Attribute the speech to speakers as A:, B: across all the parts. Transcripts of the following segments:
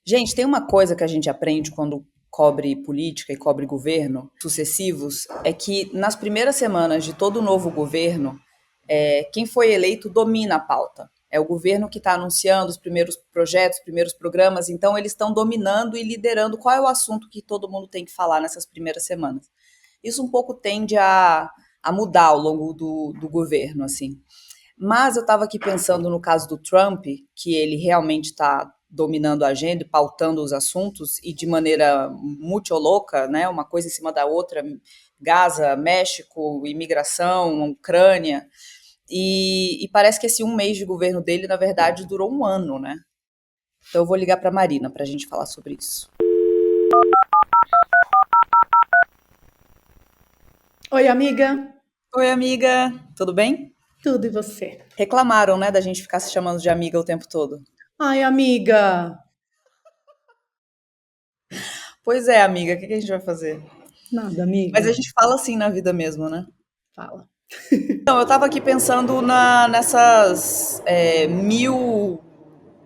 A: Gente, tem uma coisa que a gente aprende quando cobre política e cobre governo sucessivos, é que nas primeiras semanas de todo novo governo, quem foi eleito domina a pauta. É o governo que está anunciando os primeiros projetos, os primeiros programas, então eles estão dominando e liderando qual é o assunto que todo mundo tem que falar nessas primeiras semanas. Isso um pouco tende a mudar ao longo do governo, assim. Mas eu estava aqui pensando no caso do Trump, que ele realmente está dominando a agenda e pautando os assuntos, e de maneira muito louca, né? Uma coisa em cima da outra, Gaza, México, imigração, Ucrânia. E parece que esse um mês de governo dele, na verdade, durou um ano, né? Então eu vou ligar para a Marina para a gente falar sobre isso.
B: Oi, amiga.
A: Oi, amiga, tudo bem?
B: Tudo e você?
A: Reclamaram, né, da gente ficar se chamando de amiga o tempo todo.
B: Ai, amiga.
A: Pois é, amiga, o que a gente vai fazer?
B: Nada,
A: Mas a
B: amiga.
A: gente fala assim na vida mesmo, né?
B: Fala.
A: Então, eu estava aqui pensando nessas 1000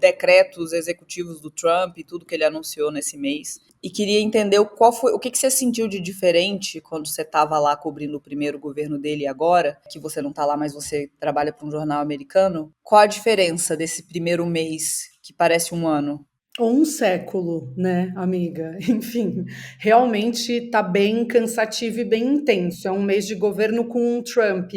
A: decretos executivos do Trump e tudo que ele anunciou nesse mês. E queria entender o que você sentiu de diferente quando você estava lá cobrindo o primeiro governo dele e agora, que você não está lá, mas você trabalha para um jornal americano. Qual a diferença desse primeiro mês, que parece um ano?
B: Ou um século, né, amiga? Enfim, realmente tá bem cansativo e bem intenso. É um mês de governo com um Trump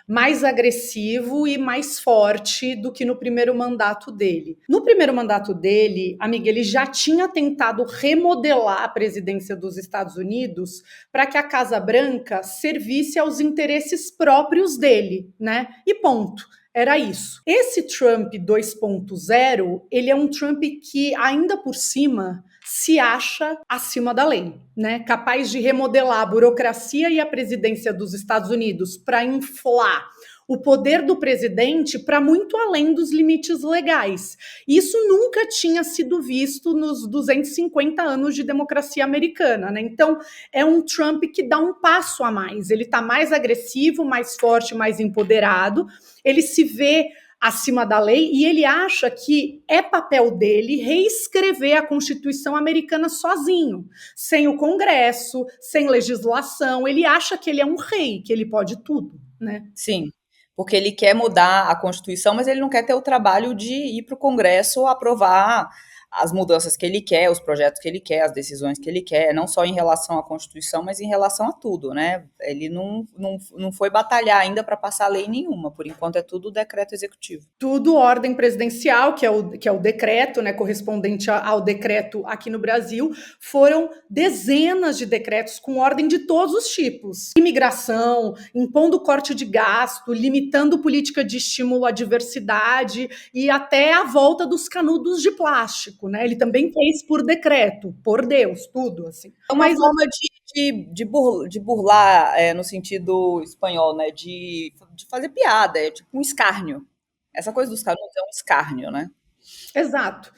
B: mais agressivo e mais forte do que no primeiro mandato dele. No primeiro mandato dele, amiga, ele já tinha tentado remodelar a presidência dos Estados Unidos para que a Casa Branca servisse aos interesses próprios dele, né? E ponto. Era isso. Esse Trump 2.0, ele é um Trump que ainda por cima se acha acima da lei, né? Capaz de remodelar a burocracia e a presidência dos Estados Unidos para inflar o poder do presidente para muito além dos limites legais. Isso nunca tinha sido visto nos 250 anos de democracia americana, né? Então, é um Trump que dá um passo a mais. Ele está mais agressivo, mais forte, mais empoderado. Ele se vê acima da lei e ele acha que é papel dele reescrever a Constituição americana sozinho, sem o Congresso, sem legislação. Ele acha que ele é um rei, que ele pode tudo, né?
A: Sim, porque ele quer mudar a Constituição, mas ele não quer ter o trabalho de ir para o Congresso aprovar as mudanças que ele quer, os projetos que ele quer, as decisões que ele quer, não só em relação à Constituição, mas em relação a tudo, né? Ele não foi batalhar ainda para passar lei nenhuma, por enquanto é tudo decreto executivo.
B: Tudo ordem presidencial, que é o decreto, né, correspondente ao decreto aqui no Brasil, foram dezenas de decretos com ordem de todos os tipos. Imigração, impondo corte de gasto, limitando política de estímulo à diversidade e até a volta dos canudos de plástico, né? Ele também fez por decreto, por Deus, tudo assim.
A: É uma
B: Mas
A: forma de burlar, no sentido espanhol, né? De fazer piada, é tipo um escárnio. Essa coisa dos canudos é um escárnio, né?
B: exato.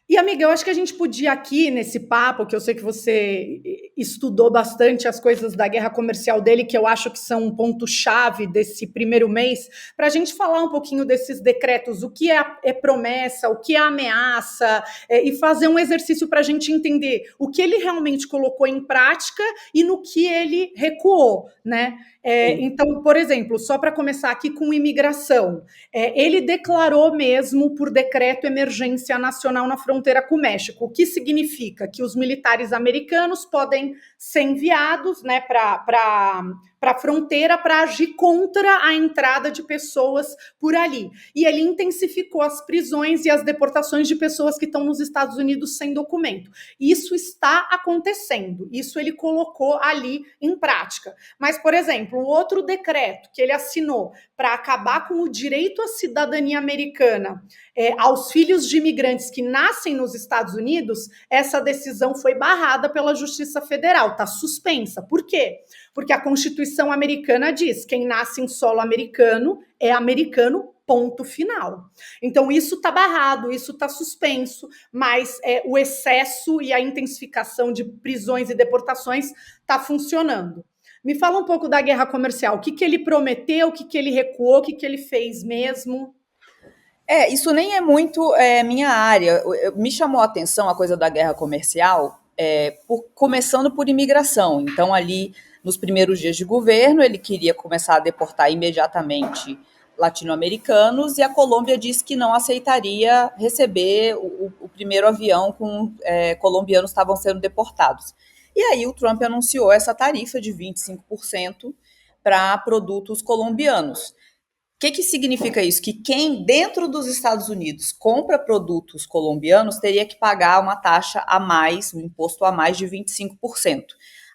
B: E, amiga, eu acho que a gente podia aqui, nesse papo, que eu sei que você estudou bastante as coisas da guerra comercial dele, que eu acho que são um ponto-chave desse primeiro mês, para a gente falar um pouquinho desses decretos, o que é promessa, o que é ameaça, e fazer um exercício para a gente entender o que ele realmente colocou em prática e no que ele recuou, né?
A: Sim.
B: Então, por exemplo, só para começar aqui com imigração, ele declarou mesmo por decreto emergência nacional na fronteira com o México, o que significa que os militares americanos podem ser enviados, né, para a fronteira para agir contra a entrada de pessoas por ali. E ele intensificou as prisões e as deportações de pessoas que estão nos Estados Unidos sem documento. Isso está acontecendo, isso ele colocou ali em prática. Mas, por exemplo, o outro decreto que ele assinou para acabar com o direito à cidadania americana aos filhos de imigrantes que nascem nos Estados Unidos, essa decisão foi barrada pela Justiça Federal, está suspensa. Por quê? Porque a Constituição americana diz: quem nasce em solo americano é americano, ponto final. Então, isso está barrado, isso está suspenso, mas o excesso e a intensificação de prisões e deportações está funcionando. Me fala um pouco da guerra comercial. O que ele prometeu, o que ele recuou, o que ele fez mesmo?
A: Isso nem é muito minha área. Me chamou a atenção a coisa da guerra comercial, começando por imigração. Então, ali, nos primeiros dias de governo, ele queria começar a deportar imediatamente latino-americanos e a Colômbia disse que não aceitaria receber o primeiro avião com colombianos que estavam sendo deportados. E aí o Trump anunciou essa tarifa de 25% para produtos colombianos. Que significa isso? Que quem dentro dos Estados Unidos compra produtos colombianos teria que pagar uma taxa a mais, um imposto a mais de 25%.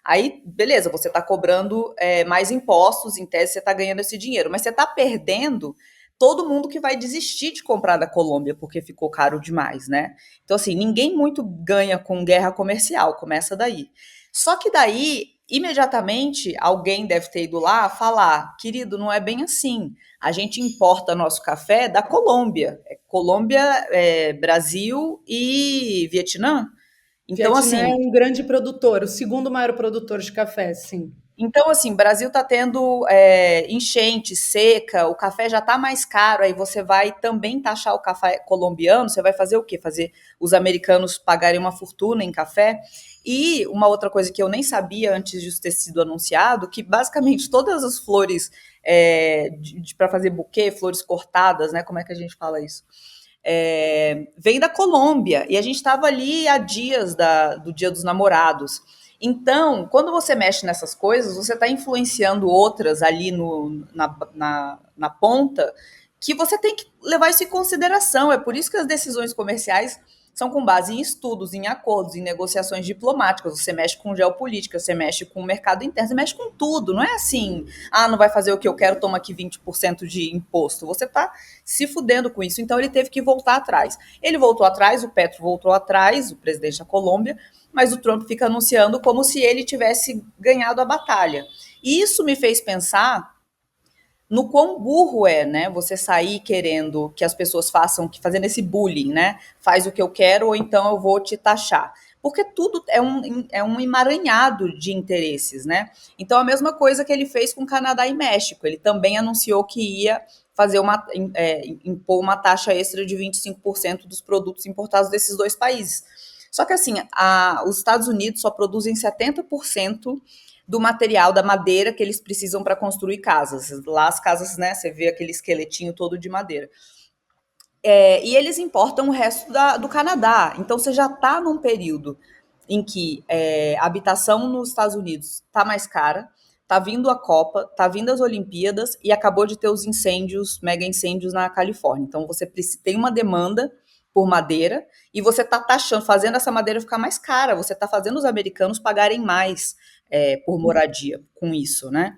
A: Aí, beleza, você está cobrando mais impostos, em tese você está ganhando esse dinheiro, mas você está perdendo todo mundo que vai desistir de comprar da Colômbia porque ficou caro demais, né? Então, assim, ninguém muito ganha com guerra comercial, começa daí. Só que daí, imediatamente, alguém deve ter ido lá falar, querido, não é bem assim. A gente importa nosso café da Colômbia. Colômbia, Brasil e Vietnã. Então,
B: Vietnã é
A: assim,
B: um grande produtor, o segundo maior produtor de café, sim.
A: Brasil está tendo enchente, seca, o café já está mais caro, aí você vai também taxar o café colombiano, você vai fazer o quê? Fazer os americanos pagarem uma fortuna em café. E uma outra coisa que eu nem sabia antes disso ter sido anunciado, que basicamente todas as flores para fazer buquê, flores cortadas, né? Como é que a gente fala isso? Vem da Colômbia. E a gente estava ali há dias do Dia dos Namorados. Então, quando você mexe nessas coisas, você está influenciando outras ali na ponta que você tem que levar isso em consideração. É por isso que as decisões comerciais são com base em estudos, em acordos, em negociações diplomáticas. Você mexe com geopolítica, você mexe com o mercado interno, você mexe com tudo. Não é assim, não vai fazer o que eu quero, toma aqui 20% de imposto. Você está se fudendo com isso. Então ele teve que voltar atrás. Ele voltou atrás, o Petro voltou atrás, o presidente da Colômbia, mas o Trump fica anunciando como se ele tivesse ganhado a batalha. E isso me fez pensar no quão burro é, né? Você sair querendo que as pessoas façam, que fazendo esse bullying, né? Faz o que eu quero ou então eu vou te taxar. Porque tudo é um emaranhado de interesses, né? Então, a mesma coisa que ele fez com Canadá e México. Ele também anunciou que ia fazer impor uma taxa extra de 25% dos produtos importados desses dois países. Só que, assim, os Estados Unidos só produzem 70% do material da madeira que eles precisam para construir casas. Lá as casas, né, você vê aquele esqueletinho todo de madeira. E eles importam o resto do Canadá. Então você já está num período em que a habitação nos Estados Unidos está mais cara, está vindo a Copa, está vindo as Olimpíadas e acabou de ter os incêndios, mega incêndios na Califórnia. Então você tem uma demanda por madeira e você está taxando, fazendo essa madeira ficar mais cara. Você está fazendo os americanos pagarem mais por moradia com isso, né?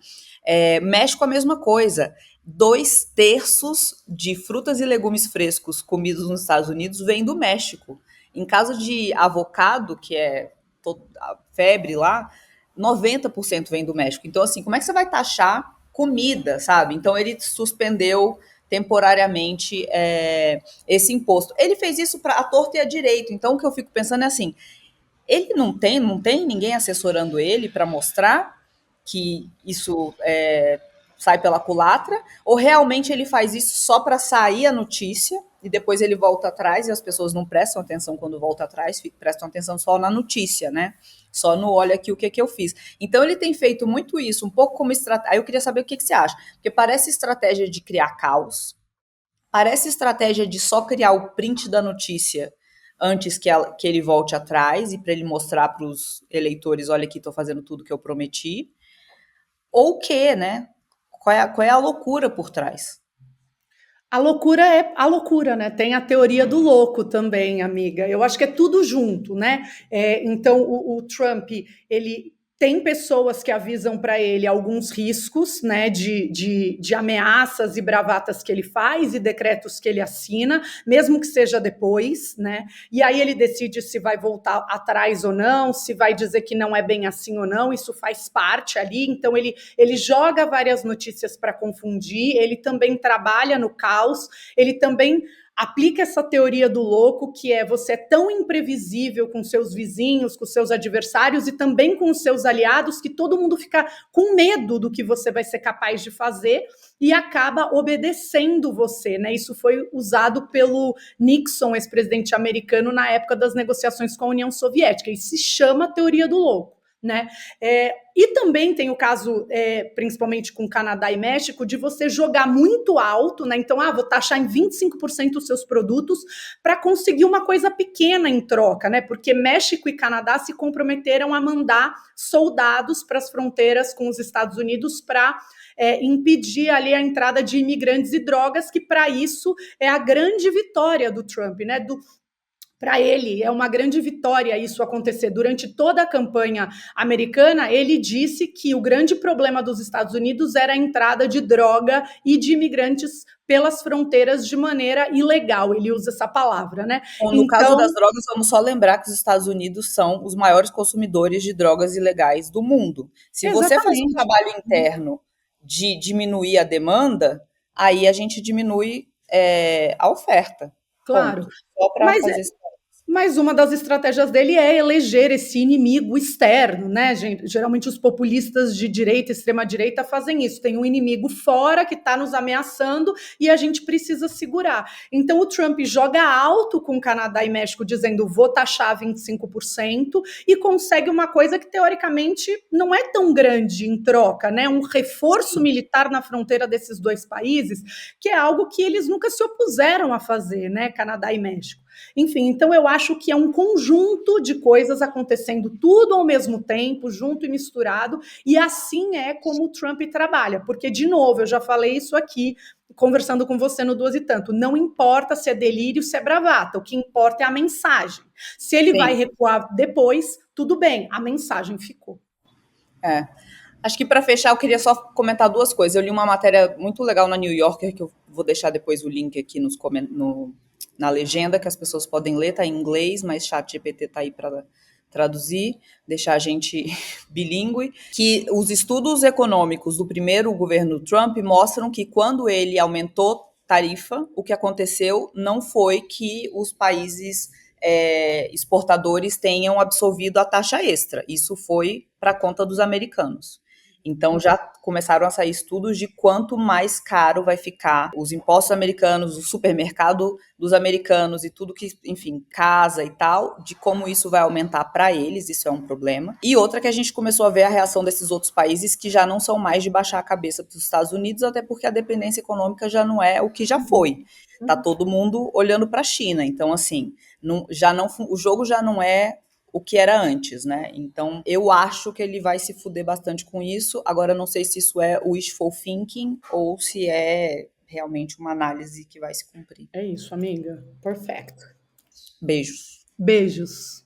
A: México a mesma coisa. 2/3 de frutas e legumes frescos comidos nos Estados Unidos vêm do México. Em caso de avocado, que é a febre lá, 90% vem do México. Então, assim, como é que você vai taxar comida, sabe? Então, ele suspendeu temporariamente esse imposto. Ele fez isso para a torta e a direito. Então, o que eu fico pensando é assim, ele não tem ninguém assessorando ele para mostrar que isso sai pela culatra, ou realmente ele faz isso só para sair a notícia e depois ele volta atrás e as pessoas não prestam atenção quando volta atrás, prestam atenção só na notícia, né? Só no olha aqui o que eu fiz. Então ele tem feito muito isso, um pouco como estratégia. Aí eu queria saber o que você acha, porque parece estratégia de criar caos, parece estratégia de só criar o print da notícia antes que ele volte atrás e para ele mostrar para os eleitores, olha aqui, estou fazendo tudo que eu prometi, ou o quê, né? Qual é a loucura por trás?
B: A loucura é a loucura, né? Tem a teoria do louco também, amiga. Eu acho que é tudo junto, né? Então, o Trump, ele tem pessoas que avisam para ele alguns riscos, né, de ameaças e bravatas que ele faz e decretos que ele assina, mesmo que seja depois, né? E aí ele decide se vai voltar atrás ou não, se vai dizer que não é bem assim ou não, isso faz parte ali. Então, ele joga várias notícias para confundir, ele também trabalha no caos, ele também aplica essa teoria do louco, que é você é tão imprevisível com seus vizinhos, com seus adversários e também com os seus aliados, que todo mundo fica com medo do que você vai ser capaz de fazer e acaba obedecendo você, né? Isso foi usado pelo Nixon, ex-presidente americano, na época das negociações com a União Soviética, e se chama teoria do louco. Né? E também tem o caso, principalmente com Canadá e México, de você jogar muito alto, né? Então, vou taxar em 25% os seus produtos para conseguir uma coisa pequena em troca, né? Porque México e Canadá se comprometeram a mandar soldados para as fronteiras com os Estados Unidos para impedir ali a entrada de imigrantes e drogas, que para isso é a grande vitória do Trump, né? Para ele é uma grande vitória isso acontecer. Durante toda a campanha americana, ele disse que o grande problema dos Estados Unidos era a entrada de droga e de imigrantes pelas fronteiras de maneira ilegal. Ele usa essa palavra, né?
A: Bom, no caso
B: Então,
A: das drogas, vamos só lembrar que os Estados Unidos são os maiores consumidores de drogas ilegais do mundo. Se você faz um
B: exatamente.
A: trabalho interno de diminuir a demanda, aí a gente diminui a oferta.
B: Claro.
A: Ponto. Só para
B: Mas
A: fazer esse.
B: Mas uma das estratégias dele é eleger esse inimigo externo, né, gente? Geralmente os populistas de direita, extrema-direita, fazem isso. Tem um inimigo fora que está nos ameaçando e a gente precisa segurar. Então o Trump joga alto com Canadá e México, dizendo vou taxar 25%, e consegue uma coisa que teoricamente não é tão grande em troca, né? Um reforço militar na fronteira desses dois países, que é algo que eles nunca se opuseram a fazer, né? Canadá e México. Enfim, então eu acho que é um conjunto de coisas acontecendo tudo ao mesmo tempo, junto e misturado, e assim é como o Trump trabalha, porque, de novo, eu já falei isso aqui, conversando com você no Duas e Tanto, não importa se é delírio, se é bravata, o que importa é a mensagem. Se ele vai
A: Sim.
B: recuar depois, tudo bem, a mensagem ficou.
A: Acho que para fechar, eu queria só comentar duas coisas. Eu li uma matéria muito legal na New Yorker, que eu vou deixar depois o link aqui na legenda, que as pessoas podem ler, tá em inglês, mas ChatGPT tá aí para traduzir, deixar a gente bilíngue, que os estudos econômicos do primeiro governo Trump mostram que quando ele aumentou tarifa, o que aconteceu não foi que os países exportadores tenham absorvido a taxa extra. Isso foi para conta dos americanos. Então já começaram a sair estudos de quanto mais caro vai ficar os impostos americanos, o supermercado dos americanos e tudo que, enfim, casa e tal, de como isso vai aumentar para eles, isso é um problema. E outra que a gente começou a ver a reação desses outros países que já não são mais de baixar a cabeça para os Estados Unidos, até porque a dependência econômica já não é o que já foi. Tá todo mundo olhando para a China. Então, assim, o jogo já não é o que era antes, né? Então, eu acho que ele vai se fuder bastante com isso. Agora, não sei se isso é wishful thinking ou se é realmente uma análise que vai se cumprir.
B: É isso, amiga. Perfect.
A: Beijos.
B: Beijos.